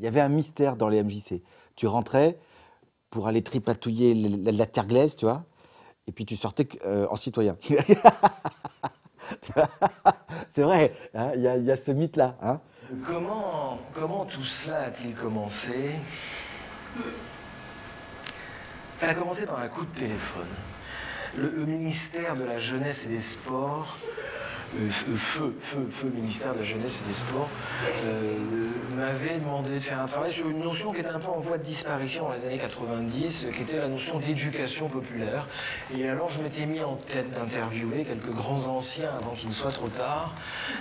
Il y avait un mystère dans les MJC. Tu rentrais pour aller tripatouiller la terre glaise, tu vois, et puis tu sortais en citoyen. C'est vrai, hein, y a ce mythe-là. Hein. Comment tout cela a-t-il commencé? Ça a commencé par un coup de téléphone. Le ministère de la Jeunesse et des Sports, feu ministère de la Jeunesse et des Sports, m'avait demandé de faire un travail sur une notion qui était un peu en voie de disparition dans les années 90, qui était la notion d'éducation populaire. Et alors je m'étais mis en tête d'interviewer quelques grands anciens avant qu'il ne soit trop tard.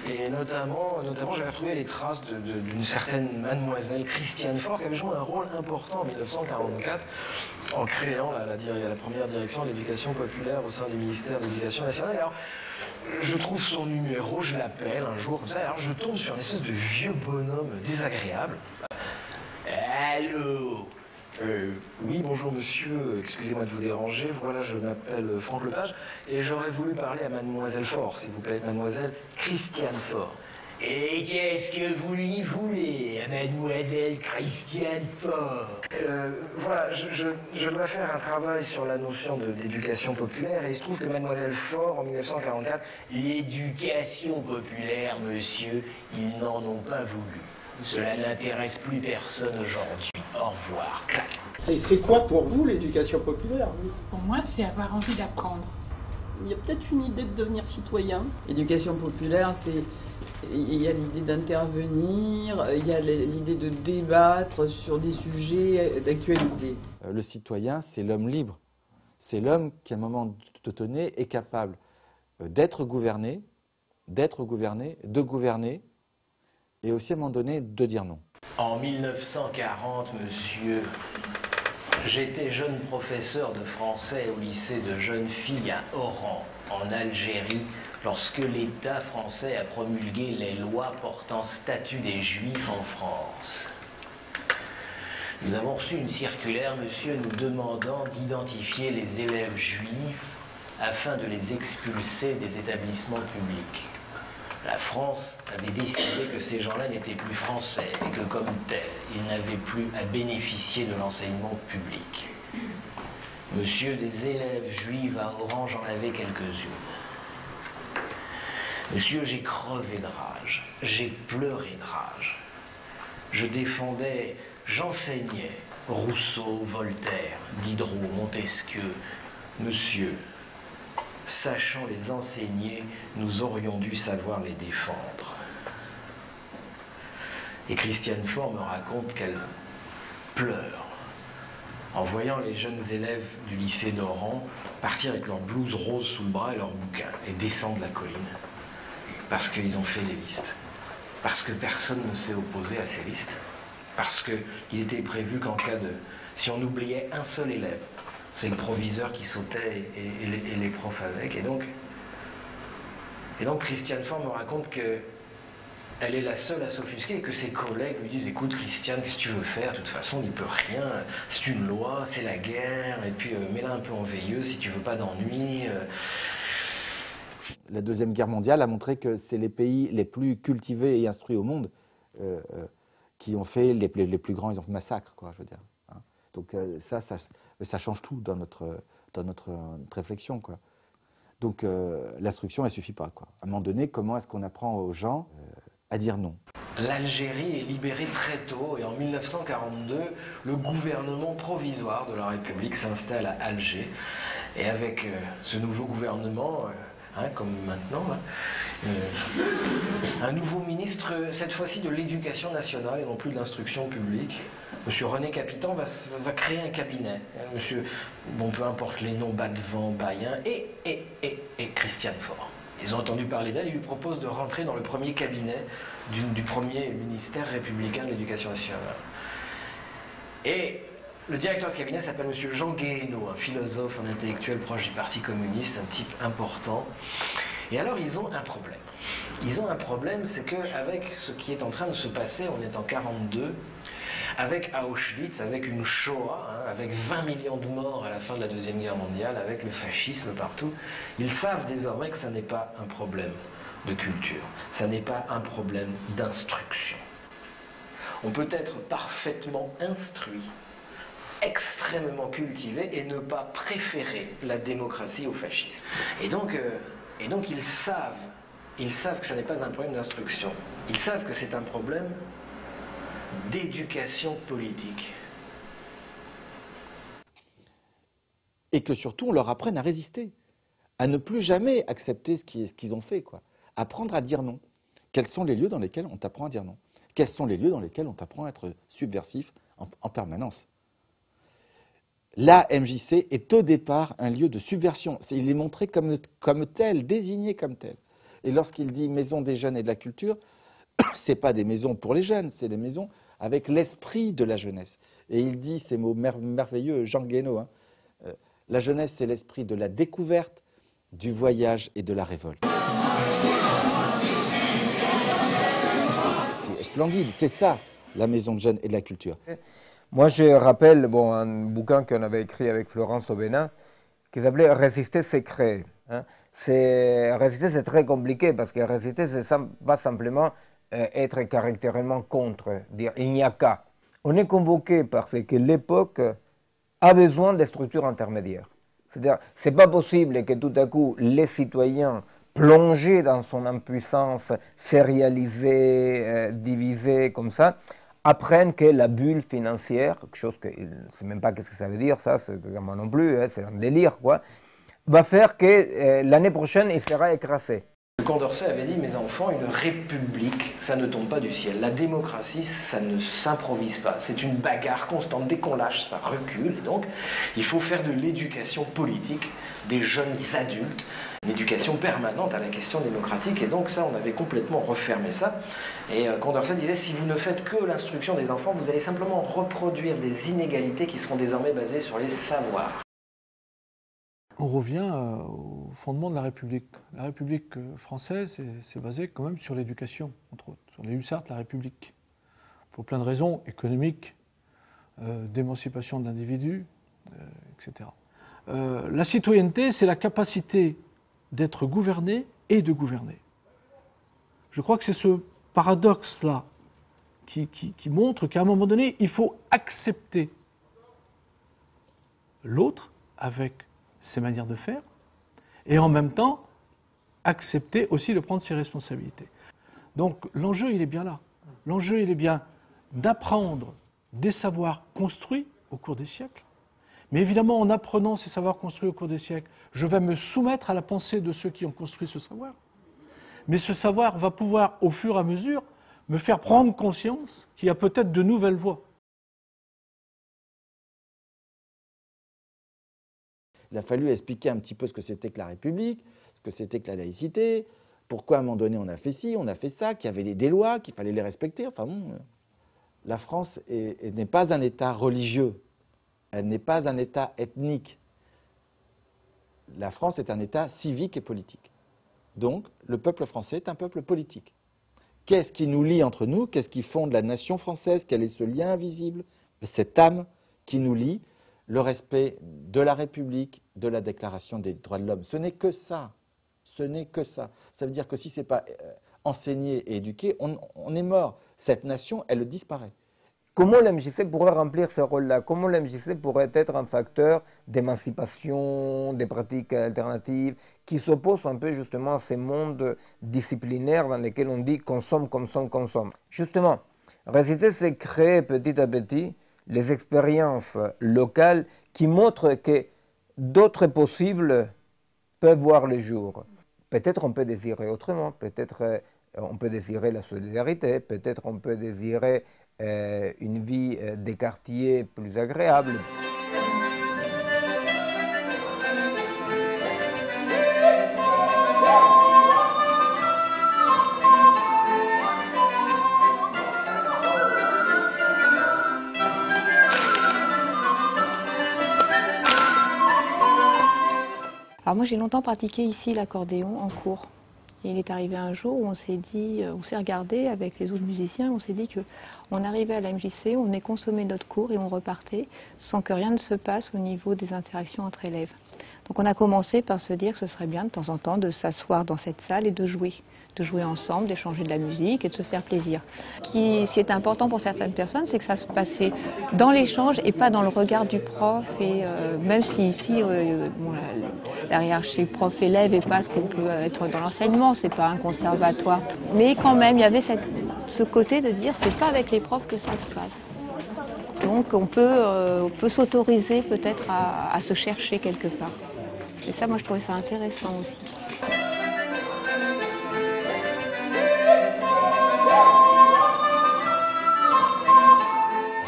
Et notamment j'avais retrouvé les traces d'une certaine mademoiselle Christiane Faure qui avait joué un rôle important en 1944 en créant la première direction de l'éducation populaire au sein du ministère de l'Éducation nationale. Alors, je trouve son numéro, je l'appelle un jour comme ça, alors je tombe sur une espèce de vieux bonhomme désagréable. Allô? Oui, bonjour monsieur, excusez-moi de vous déranger, voilà, je m'appelle Franck Lepage et j'aurais voulu parler à mademoiselle Faure, s'il vous plaît, mademoiselle Christiane Faure. Et qu'est-ce que vous lui voulez, mademoiselle Christiane Faure? Voilà, je dois faire un travail sur la notion d'éducation populaire et il se trouve que mademoiselle Faure, en 1944, l'éducation populaire, monsieur, ils n'en ont pas voulu. Cela n'intéresse plus personne aujourd'hui. Au revoir. Clac. C'est quoi pour vous l'éducation populaire? Pour moi, c'est avoir envie d'apprendre. Il y a peut-être une idée de devenir citoyen. L'éducation populaire, c'est... Il y a l'idée d'intervenir, il y a l'idée de débattre sur des sujets d'actualité. Le citoyen, c'est l'homme libre. C'est l'homme qui, à un moment donné, est capable d'être gouverné, de gouverner, et aussi, à un moment donné, de dire non. En 1940, monsieur, j'étais jeune professeur de français au lycée de jeunes filles à Oran, en Algérie, lorsque l'État français a promulgué les lois portant statut des Juifs en France. Nous avons reçu une circulaire, monsieur, nous demandant d'identifier les élèves juifs afin de les expulser des établissements publics. La France avait décidé que ces gens-là n'étaient plus français et que, comme tels, ils n'avaient plus à bénéficier de l'enseignement public. Monsieur, des élèves juifs à Oran, j'en avais quelques-unes. Monsieur, j'ai crevé de rage, j'ai pleuré de rage. Je défendais, j'enseignais Rousseau, Voltaire, Diderot, Montesquieu. Monsieur, sachant les enseigner, nous aurions dû savoir les défendre. Et Christiane Faure me raconte qu'elle pleure en voyant les jeunes élèves du lycée d'Oran partir avec leur blouse rose sous le bras et leurs bouquins et descendre la colline. Parce qu'ils ont fait les listes. Parce que personne ne s'est opposé à ces listes. Parce qu'il était prévu qu'en cas de... Si on oubliait un seul élève, c'est le proviseur qui sautait et les profs avec. Et donc Christiane Faure me raconte qu'elle est la seule à s'offusquer et que ses collègues lui disent « Écoute Christiane, qu'est-ce que tu veux faire? De toute façon, on n'y peut rien. C'est une loi, c'est la guerre. Et puis mets-la un peu en veilleuse si tu veux pas d'ennui. » La Deuxième Guerre mondiale a montré que c'est les pays les plus cultivés et instruits au monde qui ont fait les plus grands massacres, quoi, je veux dire. Hein. Donc ça change tout dans notre réflexion, quoi. Donc l'instruction, elle suffit pas, quoi. À un moment donné, comment est-ce qu'on apprend aux gens à dire non? L'Algérie est libérée très tôt et en 1942, le gouvernement provisoire de la République s'installe à Alger. Et avec ce nouveau gouvernement... comme maintenant, là, un nouveau ministre, cette fois-ci de l'Éducation nationale et non plus de l'instruction publique. Monsieur René Capitan va créer un cabinet. Monsieur, bon, peu importe les noms, Badevant, Bayen et Christiane Faure. Ils ont entendu parler d'elle et lui proposent de rentrer dans le premier cabinet du premier ministère républicain de l'Éducation nationale. Et le directeur de cabinet s'appelle M. Jean Guéhenno, un philosophe, un intellectuel proche du Parti communiste, un type important. Et alors, ils ont un problème. Ils ont un problème, c'est qu'avec ce qui est en train de se passer, on est en 1942, avec Auschwitz, avec une Shoah, avec 20 millions de morts à la fin de la Deuxième Guerre mondiale, avec le fascisme partout, ils savent désormais que ça n'est pas un problème de culture, ça n'est pas un problème d'instruction. On peut être parfaitement instruit, extrêmement cultivé et ne pas préférer la démocratie au fascisme. Et donc ils savent que ce n'est pas un problème d'instruction. Ils savent que c'est un problème d'éducation politique. Et que surtout, on leur apprenne à résister, à ne plus jamais accepter ce qu'ils ont fait, quoi. Apprendre à dire non. Quels sont les lieux dans lesquels on t'apprend à dire non? Quels sont les lieux dans lesquels on t'apprend à être subversif en permanence? La MJC est au départ un lieu de subversion. Il est montré comme tel, désigné comme tel. Et lorsqu'il dit maison des jeunes et de la culture, ce n'est pas des maisons pour les jeunes, c'est des maisons avec l'esprit de la jeunesse. Et il dit ces mots merveilleux, Jean Guénaud, hein, la jeunesse, c'est l'esprit de la découverte, du voyage et de la révolte. C'est splendide, c'est ça, la maison de jeunes et de la culture. Moi, je rappelle un bouquin qu'on avait écrit avec Florence Aubenas, qui s'appelait « Résister, c'est créer ». Résister, c'est très compliqué, parce que résister, c'est pas simplement être caractéralement contre, dire « il n'y a qu'à ». On est convoqué parce que l'époque a besoin de structures intermédiaires. C'est-à-dire, c'est pas possible que tout à coup, les citoyens plongés dans son impuissance, sérialisés, divisés comme ça, apprennent que la bulle financière, quelque chose que je ne sais même pas qu'est-ce que ça veut dire, ça, moi non plus, c'est un délire, quoi, va faire que l'année prochaine, il sera écrasé. Condorcet avait dit, mes enfants, une république, ça ne tombe pas du ciel. La démocratie, ça ne s'improvise pas. C'est une bagarre constante. Dès qu'on lâche, ça recule. Et donc, il faut faire de l'éducation politique des jeunes adultes, une éducation permanente à la question démocratique. Et donc, ça, on avait complètement refermé ça. Et Condorcet disait, si vous ne faites que l'instruction des enfants, vous allez simplement reproduire des inégalités qui seront désormais basées sur les savoirs. On revient au fondement de la République. La République française, c'est basé quand même sur l'éducation, entre autres, sur les hussards de la République. Pour plein de raisons économiques, d'émancipation de l'individu, etc. La citoyenneté, c'est la capacité d'être gouverné et de gouverner. Je crois que c'est ce paradoxe-là qui montre qu'à un moment donné, il faut accepter l'autre avec ses manières de faire, et en même temps, accepter aussi de prendre ses responsabilités. Donc l'enjeu, il est bien là. L'enjeu, il est bien d'apprendre des savoirs construits au cours des siècles, mais évidemment, en apprenant ces savoirs construits au cours des siècles, je vais me soumettre à la pensée de ceux qui ont construit ce savoir. Mais ce savoir va pouvoir, au fur et à mesure, me faire prendre conscience qu'il y a peut-être de nouvelles voies. Il a fallu expliquer un petit peu ce que c'était que la République, ce que c'était que la laïcité, pourquoi à un moment donné on a fait ci, on a fait ça, qu'il y avait des lois, qu'il fallait les respecter. Enfin bon, la France n'est pas un État religieux, elle n'est pas un État ethnique. La France est un État civique et politique. Donc le peuple français est un peuple politique. Qu'est-ce qui nous lie entre nous? Qu'est-ce qui fonde la nation française? Quel est ce lien invisible, cette âme qui nous lie? Le respect de la République, de la Déclaration des droits de l'homme. Ce n'est que ça. Ce n'est que ça. Ça veut dire que si ce n'est pas enseigné et éduqué, on est mort. Cette nation, elle disparaît. Comment l'MJC pourrait remplir ce rôle-là? Comment l'MJC pourrait être un facteur d'émancipation, des pratiques alternatives, qui s'oppose un peu justement à ces mondes disciplinaires dans lesquels on dit consomme, consomme, consomme. Justement, résister, c'est créer petit à petit les expériences locales qui montrent que d'autres possibles peuvent voir le jour. Peut-être on peut désirer autrement, peut-être on peut désirer la solidarité, peut-être on peut désirer une vie des quartiers plus agréable. Alors moi j'ai longtemps pratiqué ici l'accordéon en cours. Et il est arrivé un jour où on s'est dit, on s'est regardé avec les autres musiciens, on s'est dit qu'on arrivait à la MJC, on venait consommer notre cours et on repartait sans que rien ne se passe au niveau des interactions entre élèves. Donc on a commencé par se dire que ce serait bien de temps en temps de s'asseoir dans cette salle et de jouer de jouer ensemble, d'échanger de la musique et de se faire plaisir. Ce qui est important pour certaines personnes, c'est que ça se passait dans l'échange et pas dans le regard du prof. Et même si ici, bon, la hiérarchie prof-élève n'est pas ce qu'on peut être dans l'enseignement, c'est pas un conservatoire. Mais quand même, il y avait ce côté de dire c'est pas avec les profs que ça se passe. Donc on peut s'autoriser peut-être à se chercher quelque part. Et ça, moi, je trouvais ça intéressant aussi.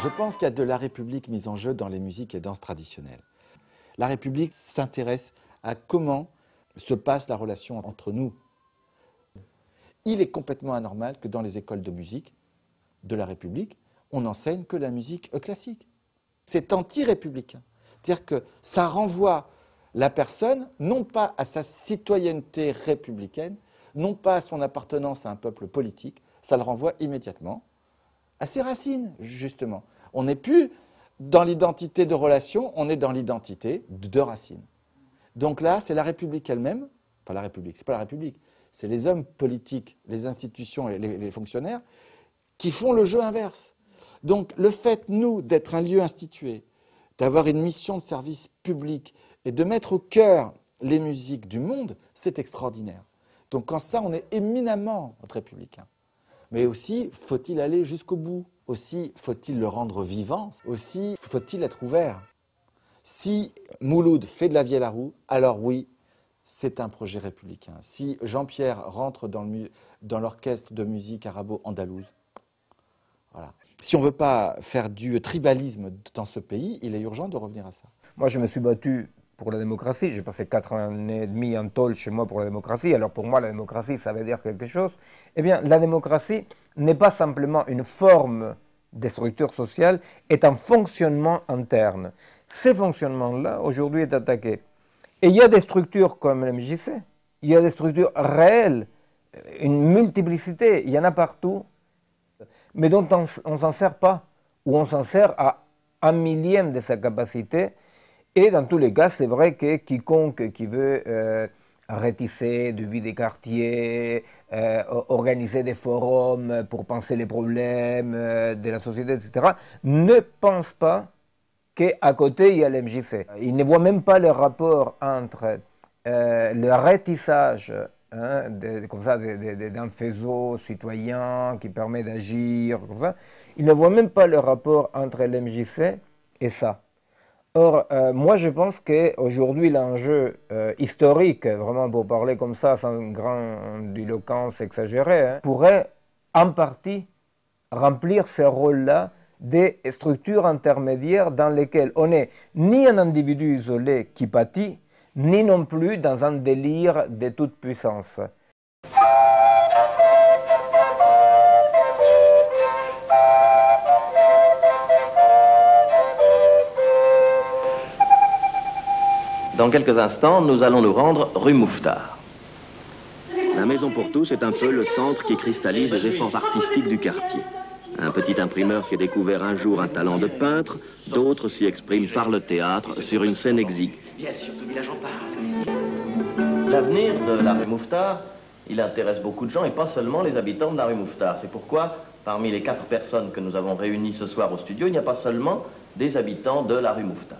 Je pense qu'il y a de la République mise en jeu dans les musiques et danses traditionnelles. La République s'intéresse à comment se passe la relation entre nous. Il est complètement anormal que dans les écoles de musique de la République, on n'enseigne que la musique classique. C'est anti-républicain. C'est-à-dire que ça renvoie la personne, non pas à sa citoyenneté républicaine, non pas à son appartenance à un peuple politique, ça le renvoie immédiatement à ses racines, justement. On n'est plus dans l'identité de relation, on est dans l'identité de racines. Donc là, c'est la République elle-même, enfin la République, c'est pas la République, c'est les hommes politiques, les institutions et les fonctionnaires qui font le jeu inverse. Donc le fait, nous, d'être un lieu institué, d'avoir une mission de service public et de mettre au cœur les musiques du monde, c'est extraordinaire. Donc en ça, on est éminemment républicain. Mais aussi, faut-il aller jusqu'au bout? Aussi, faut-il le rendre vivant? Aussi, faut-il être ouvert? Si Mouloud fait de la vieille à roue, alors oui, c'est un projet républicain. Si Jean-Pierre rentre dans l'orchestre de musique arabo-andalouse, voilà. Si on ne veut pas faire du tribalisme dans ce pays, il est urgent de revenir à ça. Moi, je me suis battu pour la démocratie. J'ai passé 4 ans et demi en tôle chez moi pour la démocratie. Alors pour moi, la démocratie, ça veut dire quelque chose. Eh bien, la démocratie n'est pas simplement une forme des structures sociales, est un fonctionnement interne. Ce fonctionnement-là, aujourd'hui, est attaqué. Et il y a des structures comme l'MJC, il y a des structures réelles, une multiplicité, il y en a partout, mais dont on ne s'en sert pas, ou on s'en sert à 1/1000 de sa capacité. Et dans tous les cas, c'est vrai que quiconque qui veut ratisser de vie des quartiers, organiser des forums pour penser les problèmes de la société, etc., ne pense pas qu'à côté, il y a l'MJC. Il ne voit même pas le rapport entre le ratissage comme ça, d'un faisceau citoyen qui permet d'agir, comme ça. Il ne voit même pas le rapport entre l'MJC et ça. Or, moi je pense qu'aujourd'hui l'enjeu historique, vraiment pour parler comme ça, sans grande éloquence exagérée, pourrait en partie remplir ce rôle-là des structures intermédiaires dans lesquelles on n'est ni un individu isolé qui pâtit, ni non plus dans un délire de toute puissance. Dans quelques instants, nous allons nous rendre rue Mouffetard. La Maison pour tous est un peu le centre qui cristallise les efforts artistiques du quartier. Un petit imprimeur s'y a découvert un jour un talent de peintre, d'autres s'y expriment par le théâtre sur une scène exiguë. Bien sûr, tout le village en parle. L'avenir de la rue Mouffetard, il intéresse beaucoup de gens et pas seulement les habitants de la rue Mouffetard. C'est pourquoi, parmi les 4 personnes que nous avons réunies ce soir au studio, il n'y a pas seulement des habitants de la rue Mouffetard.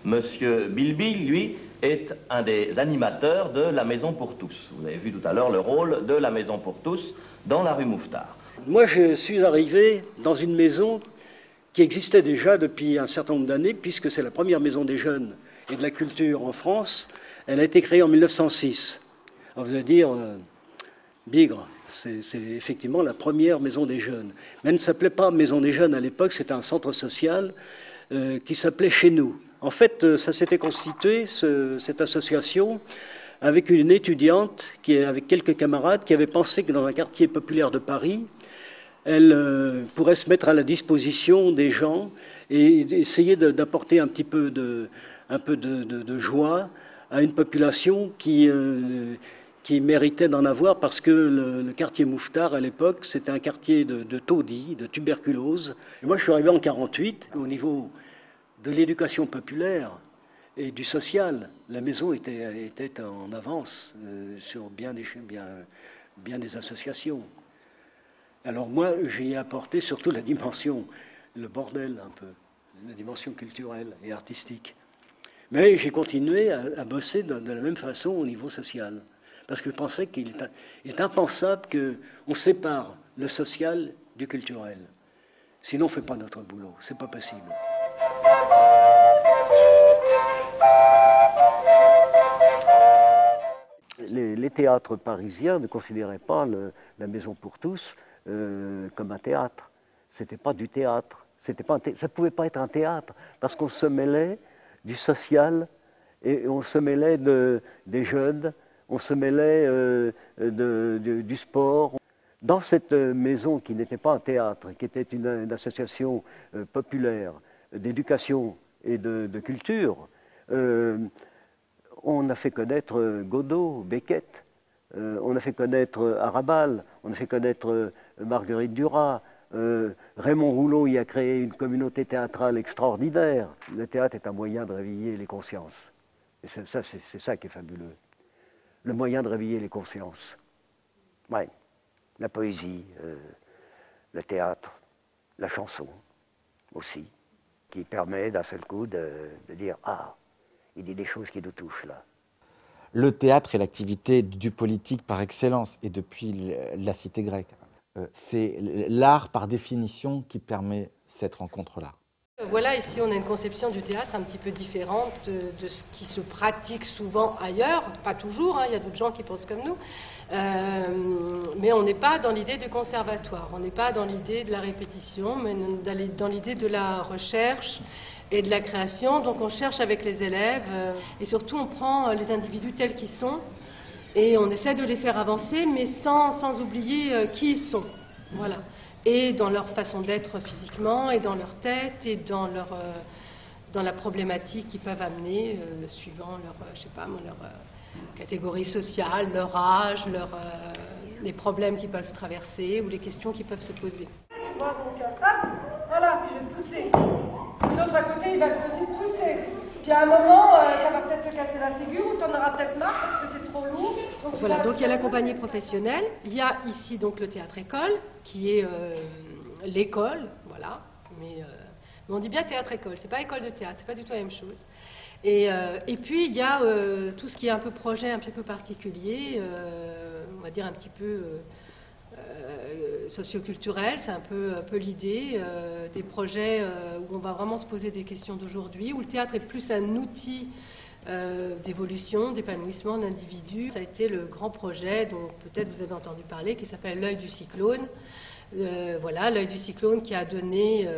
Monsieur Bilby, lui, est un des animateurs de la Maison pour tous. Vous avez vu tout à l'heure le rôle de la Maison pour tous dans la rue Mouffetard. Moi, je suis arrivé dans une maison qui existait déjà depuis un certain nombre d'années, puisque c'est la première maison des jeunes et de la culture en France. Elle a été créée en 1906. Alors vous allez dire, bigre, c'est effectivement la première maison des jeunes. Mais elle ne s'appelait pas Maison des jeunes à l'époque, c'était un centre social qui s'appelait Chez nous. En fait, ça s'était constitué, cette association, avec une étudiante, avec quelques camarades, qui avaient pensé que dans un quartier populaire de Paris, elle pourrait se mettre à la disposition des gens et essayer d'apporter un petit peu de joie à une population qui méritait d'en avoir, parce que le quartier Mouffetard, à l'époque, c'était un quartier de taudis, de tuberculose. Et moi, je suis arrivé en 1948, au niveau de l'éducation populaire et du social, la maison était en avance sur bien bien des associations. Alors moi, j'y ai apporté surtout la dimension, le bordel un peu, la dimension culturelle et artistique. Mais j'ai continué à bosser de la même façon au niveau social. Parce que je pensais qu'il est impensable qu'on sépare le social du culturel. Sinon, on ne fait pas notre boulot. C'est pas possible. Les théâtres parisiens ne considéraient pas la Maison pour tous comme un théâtre. C'était pas du théâtre. Ça ne pouvait pas être un théâtre parce qu'on se mêlait du social et on se mêlait des jeunes, on se mêlait du sport. Dans cette maison qui n'était pas un théâtre, qui était une association populaire d'éducation et de culture, on a fait connaître Godot, Beckett, on a fait connaître Arabal, on a fait connaître Marguerite Duras, Raymond Rouleau y a créé une communauté théâtrale extraordinaire. Le théâtre est un moyen de réveiller les consciences. Et c'est ça qui est fabuleux. Le moyen de réveiller les consciences. Ouais. La poésie, le théâtre, la chanson aussi, qui permet d'un seul coup de dire « Ah, il dit des choses qui nous touchent là ». Le théâtre est l'activité du politique par excellence, et depuis la cité grecque. C'est l'art par définition qui permet cette rencontre-là. Voilà, ici on a une conception du théâtre un petit peu différente de ce qui se pratique souvent ailleurs, pas toujours, hein, il y a d'autres gens qui pensent comme nous, mais on n'est pas dans l'idée du conservatoire, on n'est pas dans l'idée de la répétition, mais dans l'idée de la recherche et de la création. Donc on cherche avec les élèves et surtout on prend les individus tels qu'ils sont et on essaie de les faire avancer, mais sans oublier qui ils sont. Voilà. Et dans leur façon d'être physiquement, et dans leur tête, et dans la problématique qu'ils peuvent amener, suivant leur, je sais pas, leur catégorie sociale, leur âge, les problèmes qu'ils peuvent traverser, ou les questions qu'ils peuvent se poser. Moi, donc, voilà, puis je vais te pousser. Puis l'autre à côté, il va aussi te pousser. Puis à un moment, ça va peut-être se casser la figure, ou tu en auras peut-être marre parce que c'est trop lourd. Voilà, donc il y a la compagnie professionnelle, il y a ici donc le théâtre-école, qui est l'école, voilà, mais on dit bien théâtre-école, c'est pas école de théâtre, c'est pas du tout la même chose. Et puis il y a tout ce qui est un peu projet un petit peu particulier, on va dire un petit peu socioculturel, c'est un peu l'idée, des projets où on va vraiment se poser des questions d'aujourd'hui, où le théâtre est plus un outil d'évolution, d'épanouissement d'individus. Ça a été le grand projet dont peut-être vous avez entendu parler, qui s'appelle l'œil du cyclone. Voilà, l'œil du cyclone qui a donné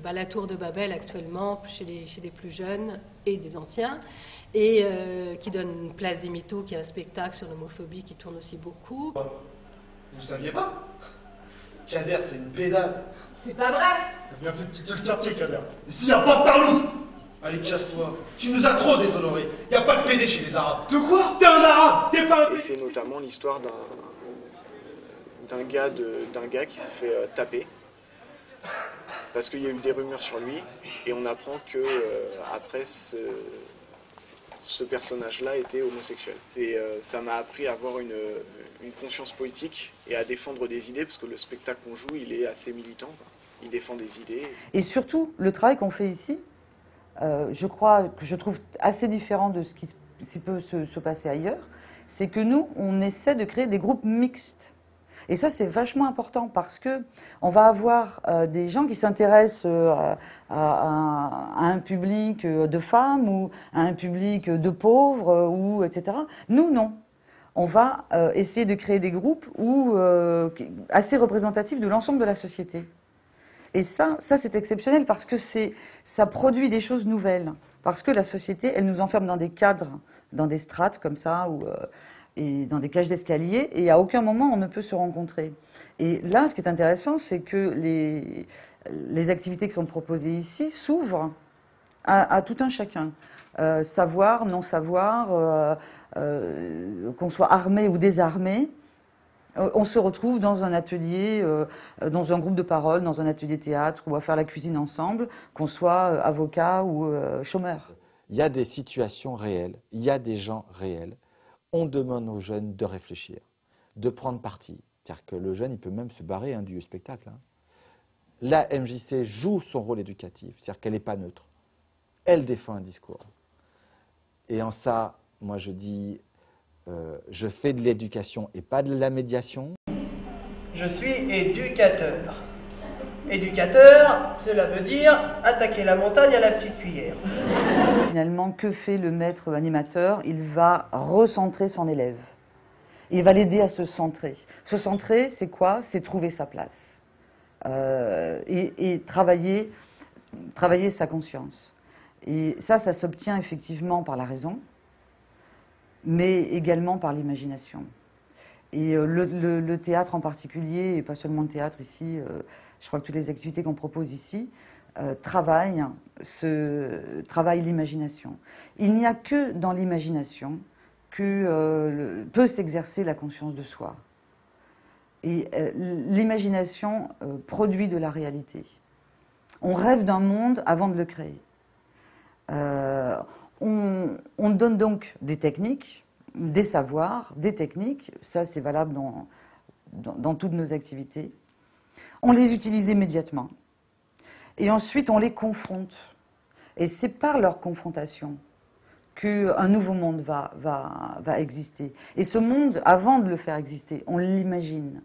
la tour de Babel actuellement chez des plus jeunes et des anciens, et qui donne Place des Mythos, qui est un spectacle sur l'homophobie qui tourne aussi beaucoup. Vous saviez pas? Kader, c'est une pédale. C'est pas vrai. T'as bien fait de quitter le quartier, Kader. Ici, y a pas de parlouse. Allez, casse-toi. Tu nous as trop déshonorés. Y a pas de PD chez les Arabes. De quoi? T'es un Arabe. T'es pas un... Et c'est notamment l'histoire d'un gars qui s'est fait taper. Parce qu'il y a eu des rumeurs sur lui. Et on apprend que après ce personnage-là était homosexuel. Ça m'a appris à avoir une conscience poétique et à défendre des idées, parce que le spectacle qu'on joue, il est assez militant, quoi. Il défend des idées. Et surtout, le travail qu'on fait ici, je trouve assez différent de ce qui peut se passer ailleurs, c'est que nous, on essaie de créer des groupes mixtes. Et ça, c'est vachement important parce que on va avoir des gens qui s'intéressent à un public de femmes ou à un public de pauvres, ou etc. Nous, non. On va essayer de créer des groupes assez représentatifs de l'ensemble de la société. Et ça c'est exceptionnel parce que ça produit des choses nouvelles. Parce que la société, elle nous enferme dans des cadres, dans des strates comme ça, et dans des cages d'escalier, et à aucun moment on ne peut se rencontrer. Et là, ce qui est intéressant, c'est que les activités qui sont proposées ici s'ouvrent à tout un chacun. Savoir, non savoir, qu'on soit armé ou désarmé, on se retrouve dans un atelier, dans un groupe de parole, dans un atelier théâtre, ou à faire la cuisine ensemble, qu'on soit avocat ou chômeur. Il y a des situations réelles, il y a des gens réels. On demande aux jeunes de réfléchir. de prendre parti. C'est-à-dire que le jeune, il peut même se barrer du spectacle. La MJC joue son rôle éducatif, c'est-à-dire qu'elle n'est pas neutre. Elle défend un discours. Et en ça, moi je dis, je fais de l'éducation et pas de la médiation. Je suis éducateur. Éducateur, cela veut dire attaquer la montagne à la petite cuillère. Finalement, que fait le maître animateur? Il va recentrer son élève. Il va l'aider à se centrer. Se centrer, c'est quoi? C'est trouver sa place. Et travailler sa conscience. Et ça s'obtient effectivement par la raison, mais également par l'imagination. Et le théâtre en particulier, et pas seulement le théâtre ici, je crois que toutes les activités qu'on propose ici, travaillent l'imagination. Il n'y a que dans l'imagination que peut s'exercer la conscience de soi. Et l'imagination produit de la réalité. On rêve d'un monde avant de le créer. On donne donc des techniques, des savoirs, des techniques, ça c'est valable dans toutes nos activités. On les utilise immédiatement. Et ensuite on les confronte. Et c'est par leur confrontation qu'un nouveau monde va exister. Et ce monde, avant de le faire exister, on l'imagine.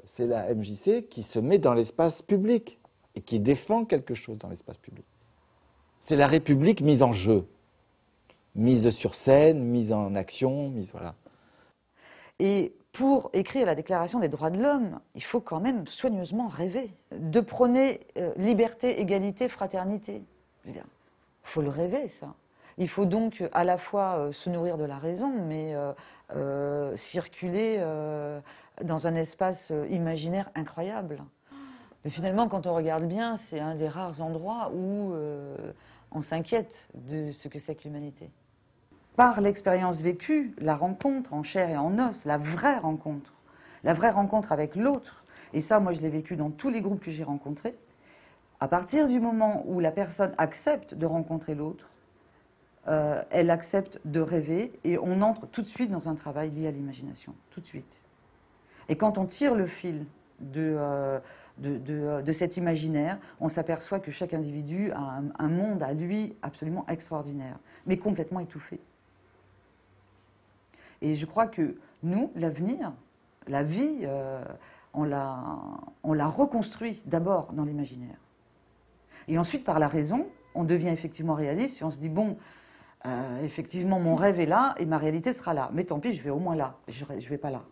C'est la MJC qui se met dans l'espace public et qui défend quelque chose dans l'espace public. C'est la République mise en jeu, mise sur scène, mise en action, voilà. Et pour écrire la Déclaration des droits de l'homme, il faut quand même soigneusement rêver, de prôner liberté, égalité, fraternité. Il faut le rêver, ça. Il faut donc à la fois se nourrir de la raison, mais circuler dans un espace imaginaire incroyable. Mais finalement, quand on regarde bien, c'est un des rares endroits où on s'inquiète de ce que c'est que l'humanité. Par l'expérience vécue, la rencontre en chair et en os, la vraie rencontre avec l'autre, et ça, moi, je l'ai vécu dans tous les groupes que j'ai rencontrés, à partir du moment où la personne accepte de rencontrer l'autre, elle accepte de rêver, et on entre tout de suite dans un travail lié à l'imagination, tout de suite. Et quand on tire le fil de cet imaginaire, on s'aperçoit que chaque individu a un monde à lui absolument extraordinaire, mais complètement étouffé. Et je crois que nous, l'avenir, la vie, on la reconstruit d'abord dans l'imaginaire. Et ensuite, par la raison, on devient effectivement réaliste et on se dit, bon, effectivement, mon rêve est là et ma réalité sera là. Mais tant pis, je vais au moins là, je ne vais pas là.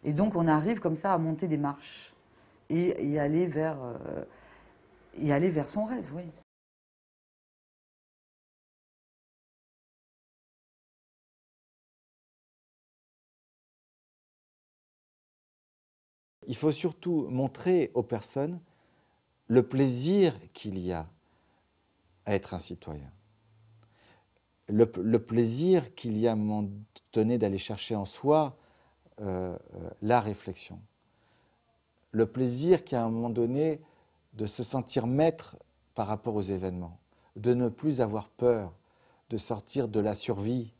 Et donc, on arrive comme ça à monter des marches et aller vers son rêve, oui. Il faut surtout montrer aux personnes le plaisir qu'il y a à être un citoyen. Le plaisir qu'il y a à un moment donné d'aller chercher en soi la réflexion. Le plaisir qu'il y a à un moment donné de se sentir maître par rapport aux événements, de ne plus avoir peur, de sortir de la survie.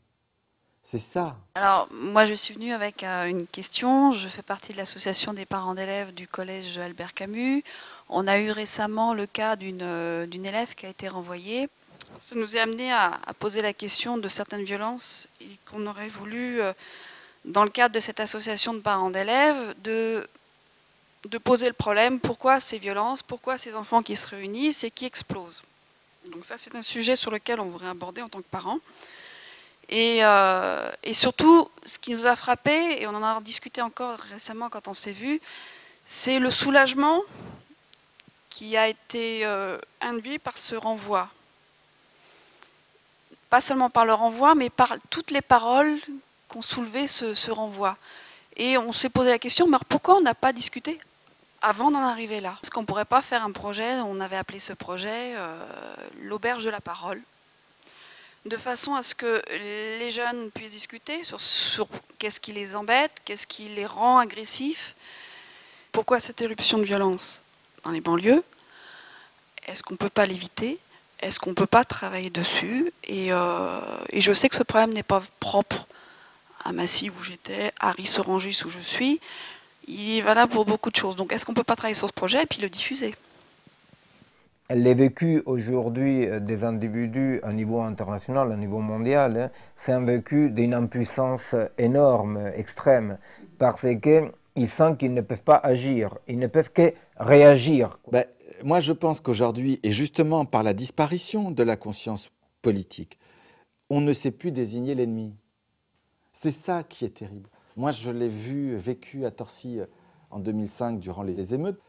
C'est ça. Alors, moi, je suis venue avec une question. Je fais partie de l'association des parents d'élèves du collège Albert Camus. On a eu récemment le cas d'une élève qui a été renvoyée. Ça nous est amené à poser la question de certaines violences et qu'on aurait voulu, dans le cadre de cette association de parents d'élèves, de poser le problème, pourquoi ces violences, pourquoi ces enfants qui se réunissent et qui explosent. Donc ça, c'est un sujet sur lequel on voudrait aborder en tant que parents. Et surtout, ce qui nous a frappé, et on en a discuté encore récemment quand on s'est vu, c'est le soulagement qui a été induit par ce renvoi. Pas seulement par le renvoi, mais par toutes les paroles qu'ont soulevé ce renvoi. Et on s'est posé la question, mais pourquoi on n'a pas discuté avant d'en arriver là? Est-ce qu'on ne pourrait pas faire un projet, on avait appelé ce projet l'auberge de la parole, de façon à ce que les jeunes puissent discuter sur qu'est-ce qui les embête, qu'est-ce qui les rend agressifs, pourquoi cette éruption de violence dans les banlieues, est-ce qu'on ne peut pas l'éviter, est-ce qu'on ne peut pas travailler dessus, et je sais que ce problème n'est pas propre à Massy où j'étais, à Ris-Orangis où je suis, il est valable pour beaucoup de choses. Donc est-ce qu'on ne peut pas travailler sur ce projet et puis le diffuser? Les vécus aujourd'hui des individus à niveau international, à niveau mondial, hein, c'est un vécu d'une impuissance énorme, extrême, parce qu'ils sentent qu'ils ne peuvent pas agir, ils ne peuvent que réagir. Ben, moi, je pense qu'aujourd'hui, et justement par la disparition de la conscience politique, on ne sait plus désigner l'ennemi. C'est ça qui est terrible. Moi, je l'ai vécu à Torcy en 2005 durant les émeutes.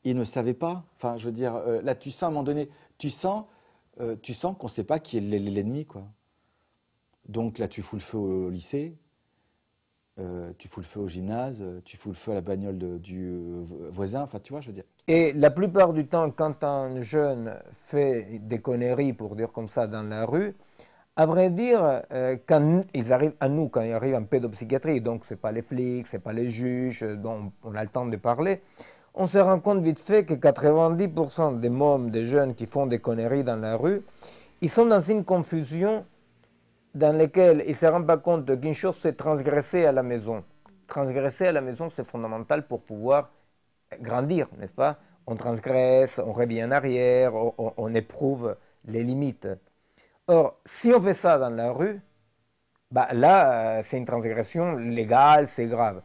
Ils ne savaient pas. Enfin, je veux dire, là, tu sens à un moment donné, tu sens qu'on ne sait pas qui est l'ennemi, quoi. Donc là, tu fous le feu au lycée, tu fous le feu au gymnase, tu fous le feu à la bagnole du voisin. Enfin, tu vois, je veux dire. Et la plupart du temps, quand un jeune fait des conneries, pour dire comme ça, dans la rue, à vrai dire, quand ils arrivent à nous, quand ils arrivent en pédopsychiatrie, donc ce n'est pas les flics, ce n'est pas les juges dont on a le temps de parler, on se rend compte vite fait que 90% des mômes, des jeunes qui font des conneries dans la rue, ils sont dans une confusion dans laquelle ils ne se rendent pas compte qu'une chose, c'est transgresser à la maison. Transgresser à la maison, c'est fondamental pour pouvoir grandir, n'est-ce pas? On transgresse, on revient en arrière, on éprouve les limites. Or, si on fait ça dans la rue, bah là, c'est une transgression légale, c'est grave.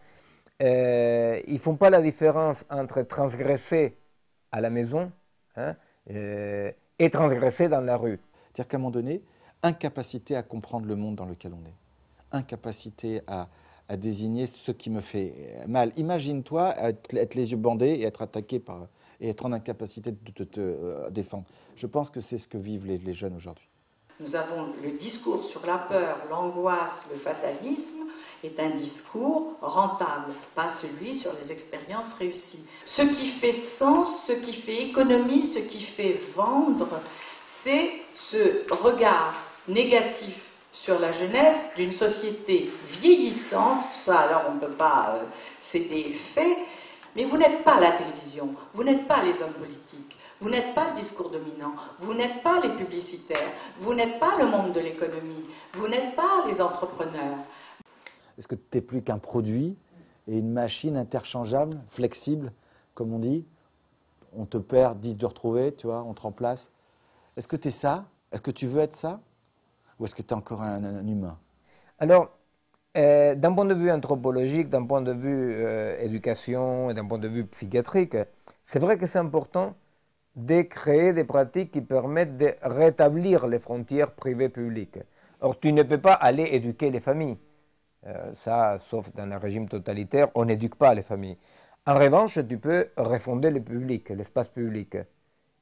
Ils ne font pas la différence entre transgresser à la maison, hein, et transgresser dans la rue. C'est-à-dire qu'à un moment donné, incapacité à comprendre le monde dans lequel on est, incapacité à désigner ce qui me fait mal. Imagine-toi être les yeux bandés et être attaqué et être en incapacité de te défendre. Je pense que c'est ce que vivent les jeunes aujourd'hui. Nous avons le discours sur la peur, l'angoisse, le fatalisme est un discours rentable, pas celui sur les expériences réussies. Ce qui fait sens, ce qui fait économie, ce qui fait vendre, c'est ce regard négatif sur la jeunesse d'une société vieillissante. Ça, alors on ne peut pas, c'est des faits, mais vous n'êtes pas la télévision, vous n'êtes pas les hommes politiques. Vous n'êtes pas le discours dominant, vous n'êtes pas les publicitaires, vous n'êtes pas le monde de l'économie, vous n'êtes pas les entrepreneurs. Est-ce que tu n'es plus qu'un produit et une machine interchangeable, flexible, comme on dit? On te perd 10 de retrouver, tu vois, on te remplace. Est-ce que tu es ça? Est-ce que tu veux être ça? Ou est-ce que tu es encore un humain? Alors, d'un point de vue anthropologique, d'un point de vue éducation et d'un point de vue psychiatrique, c'est vrai que c'est important de créer des pratiques qui permettent de rétablir les frontières privées-publiques. Or, tu ne peux pas aller éduquer les familles. Ça, sauf dans un régime totalitaire, on n'éduque pas les familles. En revanche, tu peux refonder le public, l'espace public.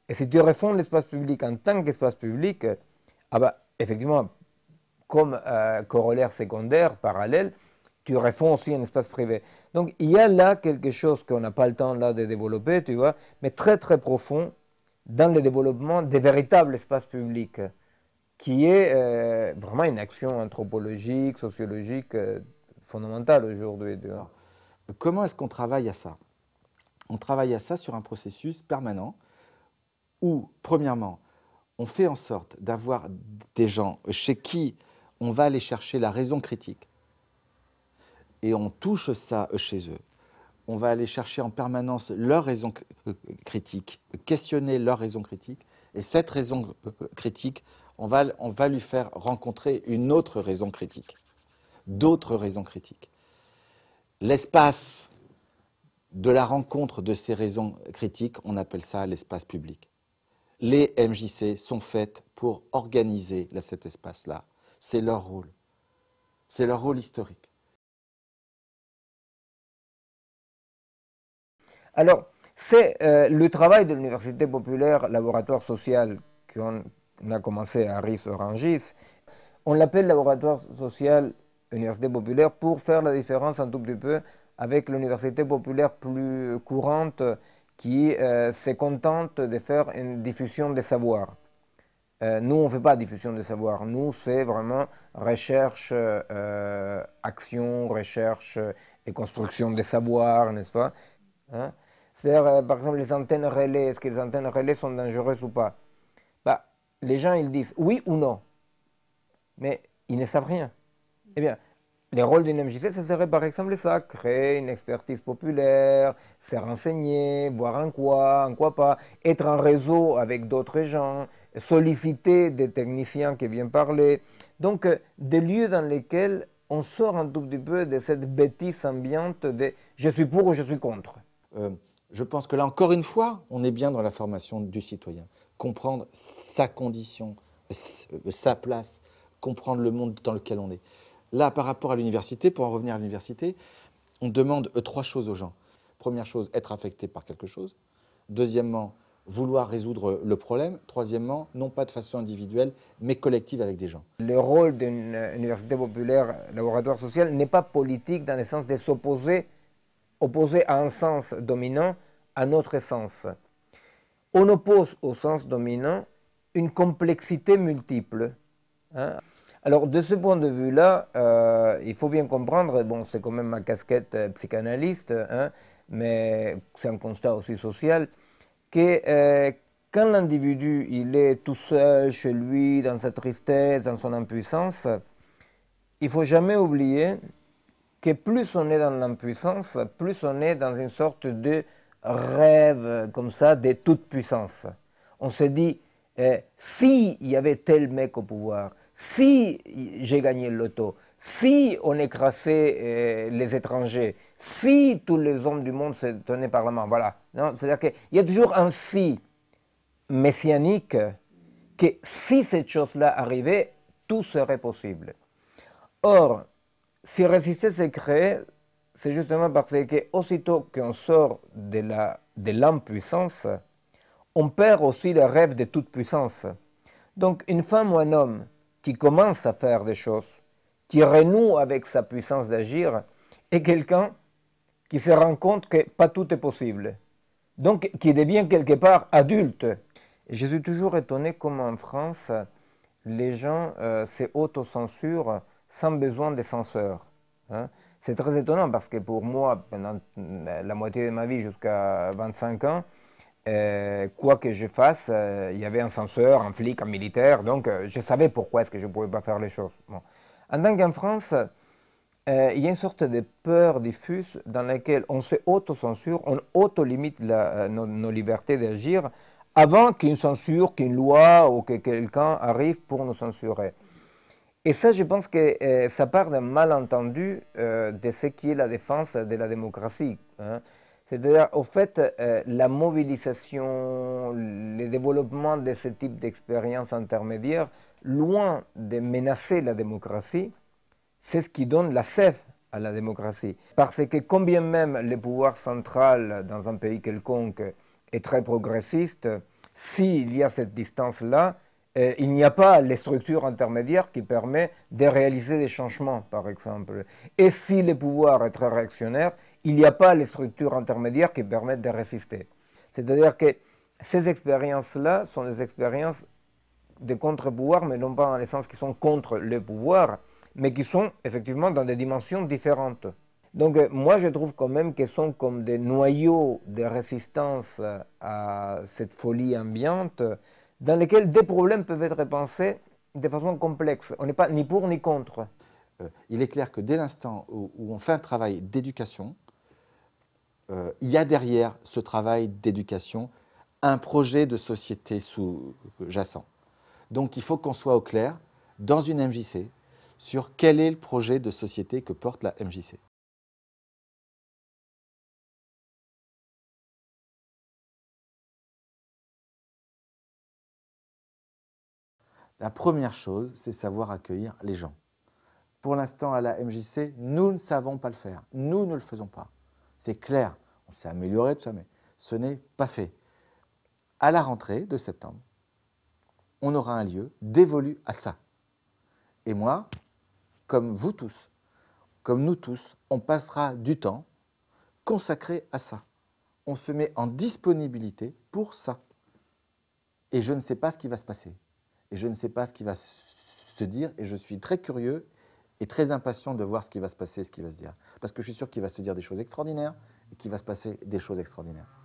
Et si tu refonds l'espace public en tant qu'espace public, ah bah, effectivement, comme corollaire secondaire, parallèle, tu refonds aussi un espace privé. Donc, il y a là quelque chose qu'on n'a pas le temps là de développer, tu vois, mais très très profond dans le développement des véritables espaces publics, qui est vraiment une action anthropologique, sociologique fondamentale aujourd'hui. Comment est-ce qu'on travaille à ça? On travaille à ça sur un processus permanent où, premièrement, on fait en sorte d'avoir des gens chez qui on va aller chercher la raison critique et on touche ça chez eux. On va aller chercher en permanence leur raison critique, questionner leur raison critique, et cette raison critique, on va lui faire rencontrer une autre raison critique, d'autres raisons critiques. L'espace de la rencontre de ces raisons critiques, on appelle ça l'espace public. Les MJC sont faites pour organiser cet espace-là. C'est leur rôle. C'est leur rôle historique. Alors, c'est le travail de l'Université populaire laboratoire social qu'on a commencé à Ris-Orangis. On l'appelle laboratoire social Université populaire pour faire la différence un tout petit peu avec l'université populaire plus courante qui se contente de faire une diffusion des savoirs. Nous, on ne fait pas diffusion des savoirs. Nous, c'est vraiment recherche, action, recherche et construction des savoirs, n'est-ce pas, hein? C'est-à-dire, par exemple, les antennes relais, est-ce que les antennes relais sont dangereuses ou pas? Bah, les gens ils disent oui ou non, mais ils ne savent rien. Eh bien, les rôles d'une MJC, ce serait par exemple ça, créer une expertise populaire, se renseigner, voir en quoi pas, être en réseau avec d'autres gens, solliciter des techniciens qui viennent parler. Donc, des lieux dans lesquels on sort un tout petit peu de cette bêtise ambiante de « je suis pour ou je suis contre ». Je pense que là, encore une fois, on est bien dans la formation du citoyen. Comprendre sa condition, sa place, comprendre le monde dans lequel on est. Là, par rapport à l'université, pour en revenir à l'université, on demande 3 choses aux gens. Première chose, être affecté par quelque chose. Deuxièmement, vouloir résoudre le problème. Troisièmement, non pas de façon individuelle, mais collective avec des gens. Le rôle d'une université populaire, laboratoire social, n'est pas politique dans le sens de s'opposer à un sens dominant à notre sens. On oppose au sens dominant une complexité multiple. Hein. Alors, de ce point de vue-là, il faut bien comprendre, bon, c'est quand même ma casquette psychanalyste, hein, mais c'est un constat aussi social, que quand l'individu il est tout seul chez lui, dans sa tristesse, dans son impuissance, il ne faut jamais oublier que plus on est dans l'impuissance, plus on est dans une sorte de rêve comme ça de toute puissance. On se dit, si il y avait tel mec au pouvoir, si j'ai gagné le loto, si on écrasait les étrangers, si tous les hommes du monde se tenaient par la main, voilà. C'est-à-dire qu'il y a toujours un si messianique que si cette chose-là arrivait, tout serait possible. Or, si résister c'est créer, c'est justement parce que aussitôt qu'on sort de l'impuissance, on perd aussi le rêve de toute puissance. Donc une femme ou un homme qui commence à faire des choses, qui renoue avec sa puissance d'agir, est quelqu'un qui se rend compte que pas tout est possible. Donc qui devient quelque part adulte. Et je suis toujours étonné comment en France, les gens s'autocensurent sans besoin de censeurs. Hein. C'est très étonnant parce que pour moi, pendant la moitié de ma vie jusqu'à 25 ans, quoi que je fasse, il y avait un censeur, un flic, un militaire, donc je savais pourquoi est-ce que je ne pouvais pas faire les choses. Bon. En tant qu'en France, il y a une sorte de peur diffuse dans laquelle on se auto-censure, on auto-limite nos libertés d'agir avant qu'une censure, qu'une loi ou que quelqu'un arrive pour nous censurer. Et ça, je pense que ça part d'un malentendu de ce qui est la défense de la démocratie. Hein. C'est-à-dire, au fait, la mobilisation, le développement de ce type d'expériences intermédiaires, loin de menacer la démocratie, c'est ce qui donne la sève à la démocratie. Parce que combien même le pouvoir central dans un pays quelconque est très progressiste, s'il y a cette distance-là, il n'y a pas les structures intermédiaires qui permettent de réaliser des changements, par exemple. Et si le pouvoir est très réactionnaire, il n'y a pas les structures intermédiaires qui permettent de résister. C'est-à-dire que ces expériences-là sont des expériences de contre-pouvoir, mais non pas dans le sens qu'ils sont contre le pouvoir, mais qui sont effectivement dans des dimensions différentes. Donc moi je trouve quand même qu'elles sont comme des noyaux de résistance à cette folie ambiante, dans lesquels des problèmes peuvent être pensés de façon complexe. On n'est pas ni pour ni contre. Il est clair que dès l'instant où on fait un travail d'éducation, il y a derrière ce travail d'éducation un projet de société sous-jacent. Donc il faut qu'on soit au clair dans une MJC sur quel est le projet de société que porte la MJC. La première chose, c'est savoir accueillir les gens. Pour l'instant, à la MJC, nous ne savons pas le faire. Nous ne le faisons pas. C'est clair. On s'est amélioré, tout ça, mais ce n'est pas fait. À la rentrée de septembre, on aura un lieu dévolu à ça. Et moi, comme vous tous, comme nous tous, on passera du temps consacré à ça. On se met en disponibilité pour ça. Et je ne sais pas ce qui va se passer. Et je ne sais pas ce qui va se dire. Et je suis très curieux et très impatient de voir ce qui va se passer, ce qui va se dire. Parce que je suis sûr qu'il va se dire des choses extraordinaires et qu'il va se passer des choses extraordinaires.